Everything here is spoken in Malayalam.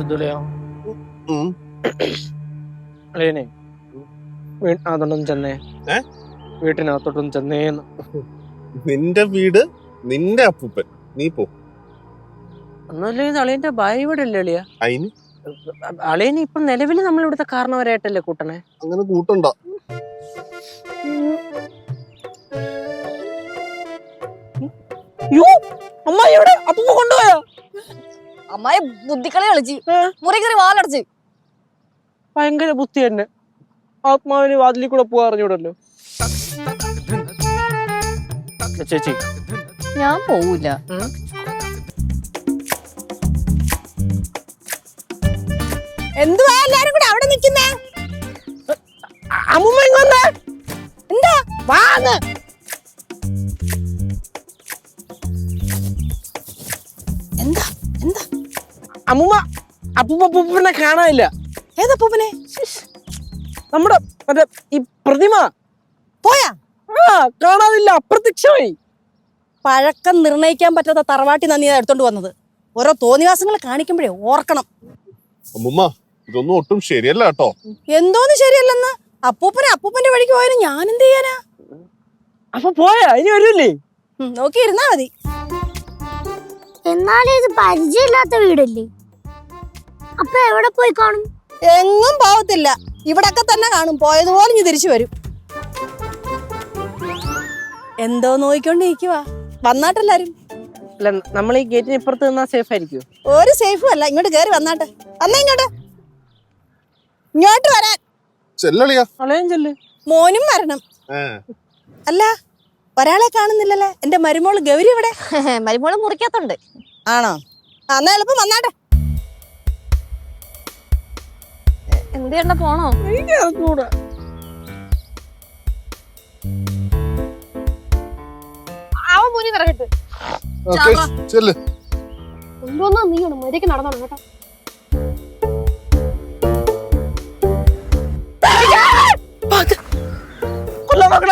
പറ്റത്തില്ലയോ? അളിയനെ വീട്ടിനകത്തോട്ടൊന്നും ചെന്നേ. വീട്ടിനകത്തോട്ടൊന്നും ചെന്നേന്ന്. നിന്റെ വീട് നിന്റെ അപ്പൂപ്പൻ, നീ പോ. ഒന്നുമില്ല, അളിയന്റെ ഭാര്യ ഇവിടെ അല്ലേ അളിയ? അതിന് അളിയന് ഇപ്പൊ നിലവില് നമ്മളിവിടുത്തെ കാരണവരായിട്ടല്ലേ കൂട്ടണേ? അങ്ങനെ കൂട്ടണ്ട. അമ്മായി അപ്പൂപ്പ കൊണ്ടുപോയോ? അമ്മായി ബുദ്ധിക്കളി കളിച്ച് മുറി കയറി വാലടച്ച്. ഭയങ്കര ബുദ്ധി തന്നെ. ആത്മാവിന് വാതിലിൽ കൂടെ പോവാ അറിഞ്ഞൂടല്ലോ. ചേച്ചി ഞാൻ പോവൂല. എന്തുവാ എല്ലാരും കൂടെ അവിടെ നിക്കുന്നേ? അമ്മൂമ്മ ഇങ്ങ് എന്താ വാന്ന്? എന്താ എന്താ അമ്മൂമ്മ അപ്പൂപ്പനെ കാണാനില്ല. ഏതപ്പൂപ്പനെ? നമ്മുടെ മറ്റേ ഈ പ്രതിമ പോയാ? കാണാനില്ല, അപ്രത്യക്ഷമായി. പഴക്കം നിർണയിക്കാൻ പറ്റാത്ത തറവാട്ടി നന്ദി എടുത്തോണ്ട് വന്നത്. ഓരോ തോന്നിവാസങ്ങൾ കാണിക്കുമ്പോഴേ ഓർക്കണം. അമ്മുമ്മ, ഇതൊന്നും ഒട്ടും ശരിയല്ല കേട്ടോ. എന്തോന്ന് ശരിയല്ലെന്ന്? അപ്പൂപ്പന്റെ വഴിക്ക് പോയാലും ഞാൻ എന്ത് ചെയ്യാനാ? അപ്പൊ പോയാ? ഇനി വരൂല്ലേ? നോക്കിയിരുന്നാ മതി. എന്നാലും ഇത് പരിചയമില്ലാത്ത വീടല്ലേ, അപ്പൊ എവിടെ പോയി കാണും? എങ്ങും പോവത്തില്ല, ഇവിടൊക്കെ തന്നെ കാണും. പോയതുപോലെ ഇനി തിരിച്ചു വരും. എന്തോ നോക്കിക്കൊണ്ടിരിക്കുവാ. വന്നാട്ടെല്ലാരും. അല്ല, നമ്മൾ ഈ ഗേറ്റിന് ഇപ്പുറത്ത് നിന്നാ സേഫ് ആയിരിക്കുമോ? ഒരു സേഫും അല്ല. ഇങ്ങോട്ട് കേറി വന്നാട്ടെ. വന്നാ ഇങ്ങോട്ട് വരാൻ. ചെല്ലളിയാ. അളയൻ ചെല്ല്. മോനും വരണം. അല്ല, ഒരാളെ കാണുന്നില്ലല്ലേ? എന്റെ മരുമോള് ഗൗരി ഇവിടെ. മരുമോള് മുറിക്കത്തുണ്ട്. ആണോ? എന്നാ എളുപ്പം വന്നാട്ടെ. എന്ത് ചെയ്യണ്ട പോണോ? അവൻ മുനി കിടക്കട്ട്. ചെല്ല്. കൊണ്ടുവന്നാ നീയാണ് മര്യാദക്ക് നടന്നോ കേട്ടോ. കൊല്ലാൻ നോക്കണ